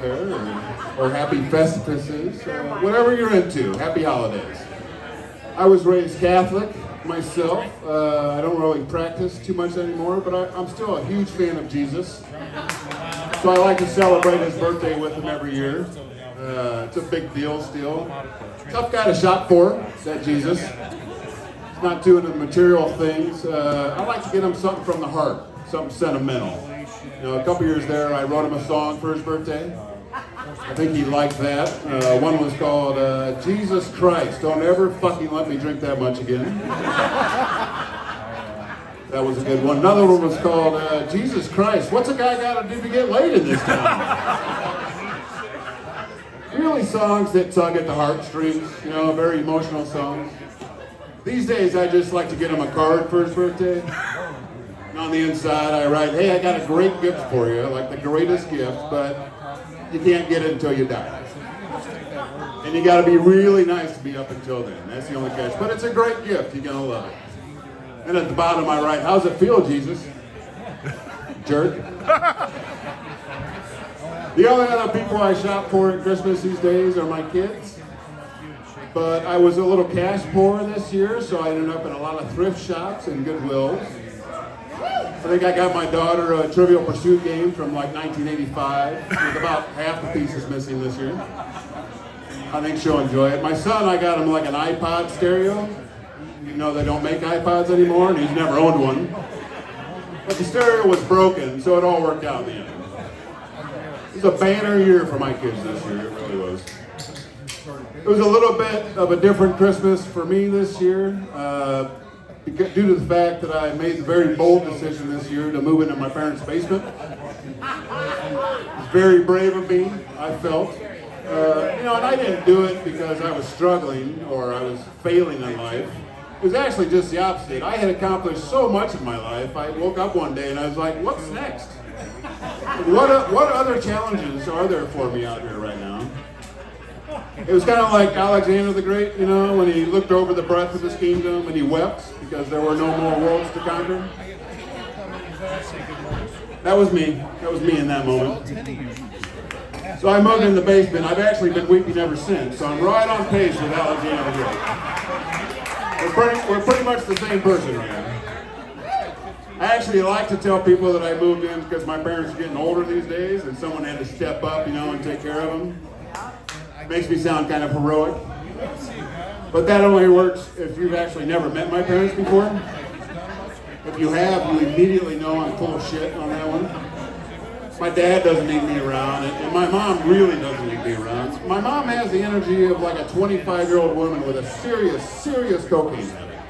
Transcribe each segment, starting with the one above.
there, or happy Festivus, whatever you're into. Happy holidays. I was raised Catholic myself. I don't really practice too much anymore, but I'm still a huge fan of Jesus. So I like to celebrate his birthday with him every year. It's a big deal still. Tough guy to shop for, that Jesus. He's not doing the material things. I like to get him something from the heart, something sentimental. You know, a couple years there, I wrote him a song for his birthday. I think he liked that. One was called Jesus Christ, Don't Ever Fucking Let Me Drink That Much Again. That was a good one. Another one was called Jesus Christ, What's a Guy Gotta Do to Get Laid in This Town? Really songs that tug at the heartstrings, you know, very emotional songs. These days I just like to get him a card for his birthday. And on the inside I write, hey, I got a great gift for you, like the greatest gift, but you can't get it until you die. And you gotta be really nice to be up until then. That's the only catch. But it's a great gift, you're gonna love it. And at the bottom I write, how's it feel, Jesus? Jerk. The only other people I shop for at Christmas these days are my kids. But I was a little cash poor this year, so I ended up in a lot of thrift shops and Goodwills. I think I got my daughter a Trivial Pursuit game from like 1985, with about half the pieces missing this year. I think she'll enjoy it. My son, I got him like an iPod stereo. You know they don't make iPods anymore, and he's never owned one. But the stereo was broken, so it all worked out in the end. It was a banner year for my kids this year, it really was. It was a little bit of a different Christmas for me this year. Due to the fact that I made the very bold decision this year to move into my parents' basement. It's very brave of me, I felt. You know, and I didn't do it because I was struggling or I was failing in life. It was actually just the opposite. I had accomplished so much in my life. I woke up one day and I was like, what's next? What other challenges are there for me out here right now? It was kind of like Alexander the Great, you know, when he looked over the breadth of his kingdom and he wept because there were no more worlds to conquer. That was me. That was me in that moment. So I moved in the basement. I've actually been weeping ever since, so I'm right on pace with Alexander the Great. We're pretty much the same person right now. I actually like to tell people that I moved in because my parents are getting older these days and someone had to step up, you know, and take care of them. Makes me sound kind of heroic. But that only works if you've actually never met my parents before. If you have, you immediately know I'm full of shit on that one. My dad doesn't need me around, and my mom really doesn't need me around. My mom has the energy of like a 25-year-old woman with a serious cocaine habit.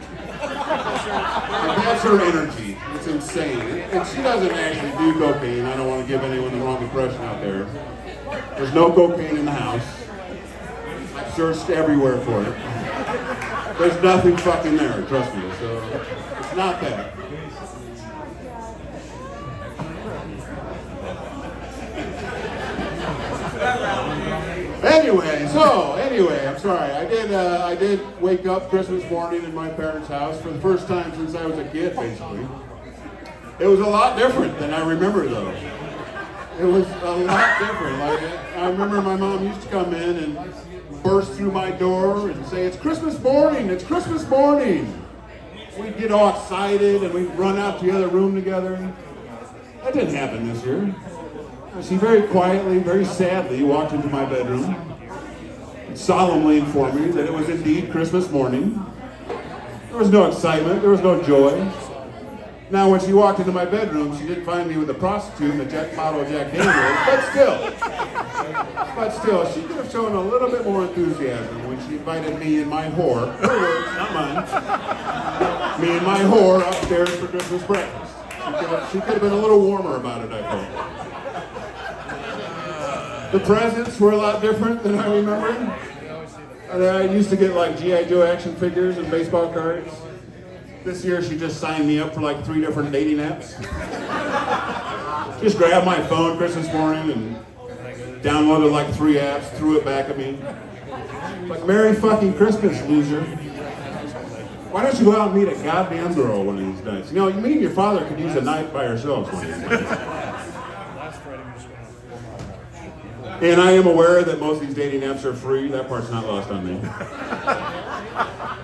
And that's her energy. It's insane. And she doesn't actually do cocaine. I don't want to give anyone the wrong impression out there. There's no cocaine in the house. I've searched everywhere for it. There's nothing fucking there, trust me. So it's not that. Anyway, I'm sorry. I did wake up Christmas morning in my parents' house for the first time since I was a kid, basically. It was a lot different than I remember, though. It was a lot different. Like I remember my mom used to come in and burst through my door and say, "It's Christmas morning! It's Christmas morning!" We'd get all excited and we'd run out to the other room together. That didn't happen this year. She very quietly, very sadly walked into my bedroom and solemnly informed me that it was indeed Christmas morning. There was no excitement, there was no joy. Now, when she walked into my bedroom, she didn't find me with a prostitute and a bottle of Jack Daniels, but still, she could have shown a little bit more enthusiasm when she invited me and my whore, her words, not mine, me and my whore upstairs for Christmas breakfast. She could have been a little warmer about it, I think. The presents were a lot different than I remember. I used to get like G.I. Joe action figures and baseball cards. This year she just signed me up for like 3 different dating apps. Just grabbed my phone Christmas morning and downloaded like 3 apps, threw it back at me. Like, Merry fucking Christmas, loser. Why don't you go out and meet a goddamn girl one of these nights? You know, me and your father could use a night by ourselves one of these nights. And I am aware that most of these dating apps are free. That part's not lost on me.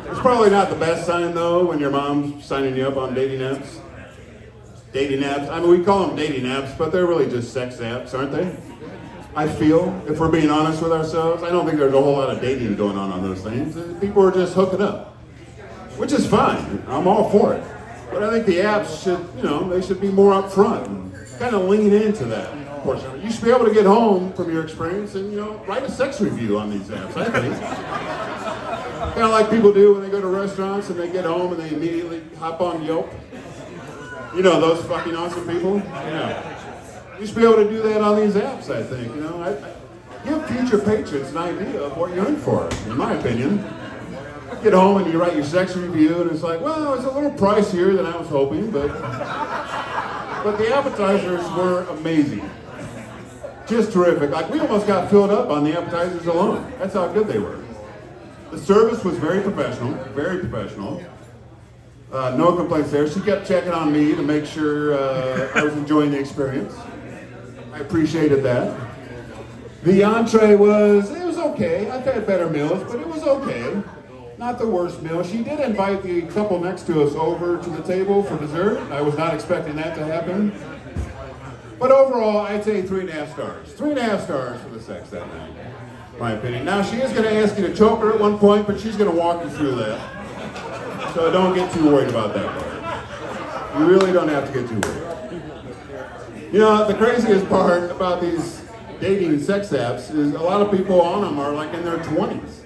It's probably not the best sign, though, when your mom's signing you up on dating apps. Dating apps. I mean, we call them dating apps, but they're really just sex apps, aren't they? I feel, if we're being honest with ourselves, I don't think there's a whole lot of dating going on those things. People are just hooking up, which is fine. I'm all for it. But I think the apps should, they should be more upfront and kind of lean into that portion of it. You should be able to get home from your experience and, write a sex review on these apps, I think. Kind of like people do when they go to restaurants and they get home and they immediately hop on Yelp. You know, those fucking awesome people? Yeah. You should be able to do that on these apps, I think. Give future patrons an idea of what you're in for, in my opinion. Get home and you write your sex review and it's like, well, it's a little pricier than I was hoping, but the appetizers were amazing. Just terrific. Like, we almost got filled up on the appetizers alone. That's how good they were. The service was very professional, very professional. No complaints there. She kept checking on me to make sure I was enjoying the experience. I appreciated that. The entree was okay. I've had better meals, but it was okay. Not the worst meal. She did invite the couple next to us over to the table for dessert. I was not expecting that to happen. But overall, I'd say 3.5 stars. 3.5 stars for the sex that night, in my opinion. Now, she is going to ask you to choke her at one point, but she's going to walk you through that. So don't get too worried about that part. You really don't have to get too worried. The craziest part about these dating sex apps is a lot of people on them are like in their 20s.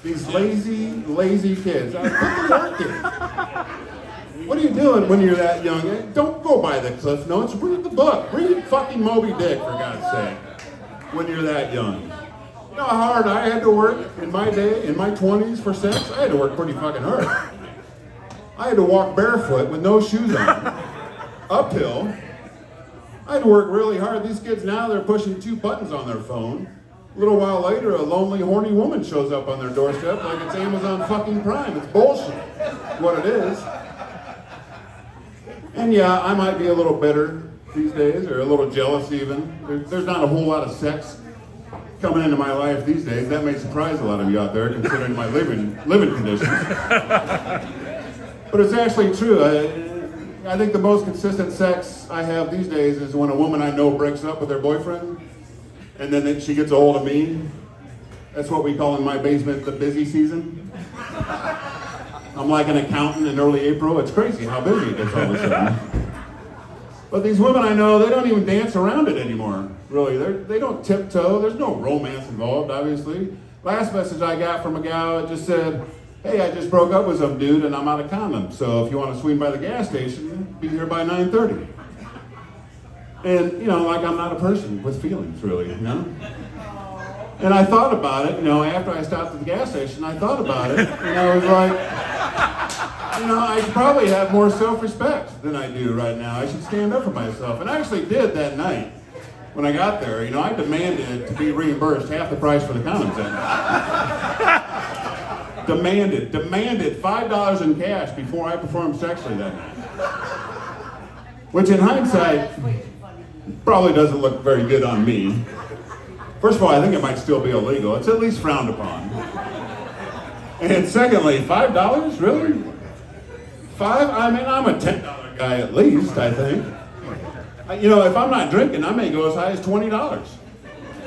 These lazy kids. Put the work in. What are you doing when you're that young? Don't go by the Cliff Notes. Read the book. Read fucking Moby Dick, for God's sake, when you're that young. You know how hard I had to work in my day, in my 20s for sex? I had to work pretty fucking hard. I had to walk barefoot with no shoes on, uphill. I had to work really hard. These kids now, they're pushing 2 buttons on their phone. A little while later, a lonely, horny woman shows up on their doorstep like it's Amazon fucking Prime. It's bullshit, what it is. And yeah, I might be a little bitter these days, or a little jealous even. There's not a whole lot of sex coming into my life these days. That may surprise a lot of you out there, considering my living conditions. But it's actually true. I think the most consistent sex I have these days is when a woman I know breaks up with her boyfriend, and then she gets a hold of me. That's what we call in my basement the busy season. I'm like an accountant in early April. It's crazy how busy it gets all of a sudden. But these women I know, they don't even dance around it anymore, really. They don't tiptoe. There's no romance involved, obviously. Last message I got from a gal, it just said, hey, I just broke up with some dude and I'm out of condoms. So if you want to swing by the gas station, be here by 9:30. And, like I'm not a person with feelings, really, And I thought about it, after I stopped at the gas station, I thought about it, and I was like, I probably have more self-respect than I do right now. I should stand up for myself. And I actually did that night. When I got there, I demanded to be reimbursed half the price for the condoms that night. Demanded $5 in cash before I performed sexually that night. Which in hindsight, probably doesn't look very good on me. First of all, I think it might still be illegal. It's at least frowned upon. And secondly, $5? Really? I'm a $10 guy at least, I think. If I'm not drinking, I may go as high as $20.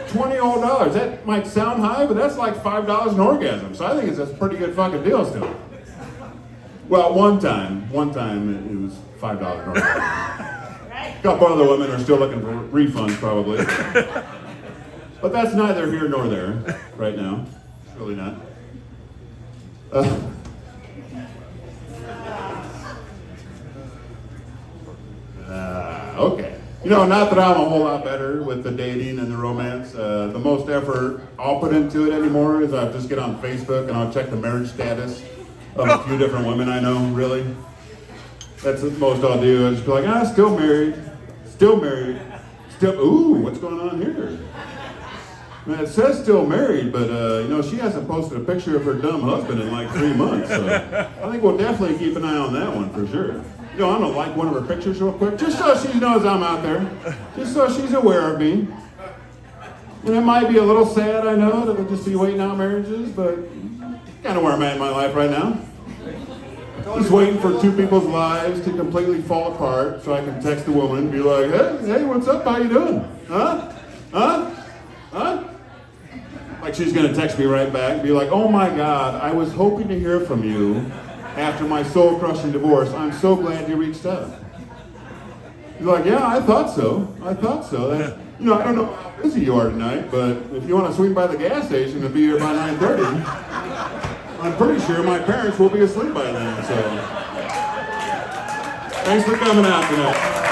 $20 That might sound high, but that's like $5 an orgasm. So I think it's a pretty good fucking deal still. Well, one time it was $5 an orgasm. A couple other women are still looking for refunds, probably. But that's neither here nor there right now. It's really not. Okay. Not that I'm a whole lot better with the dating and the romance. The most effort I'll put into it anymore is I'll just get on Facebook and I'll check the marriage status of a few different women I know, really. That's the most I'll do. I'll just be like, still married, ooh, what's going on here? Man, it says still married, but she hasn't posted a picture of her dumb husband in like 3 months, so I think we'll definitely keep an eye on that one for sure. I'm gonna like one of her pictures real quick, just so she knows I'm out there, just so she's aware of me. And it might be a little sad, I know, that we'll just be waiting out marriages, but kind of where I'm at in my life right now. Just waiting for two people's lives to completely fall apart so I can text a woman and be like, hey, what's up? How you doing? Huh? Like she's going to text me right back and be like, oh my God, I was hoping to hear from you after my soul-crushing divorce. I'm so glad you reached out. You're like, yeah, I thought so. That's, I don't know how busy you are tonight, but if you want to swing by the gas station and be here by 9:30, I'm pretty sure my parents will be asleep by then. So, thanks for coming out tonight.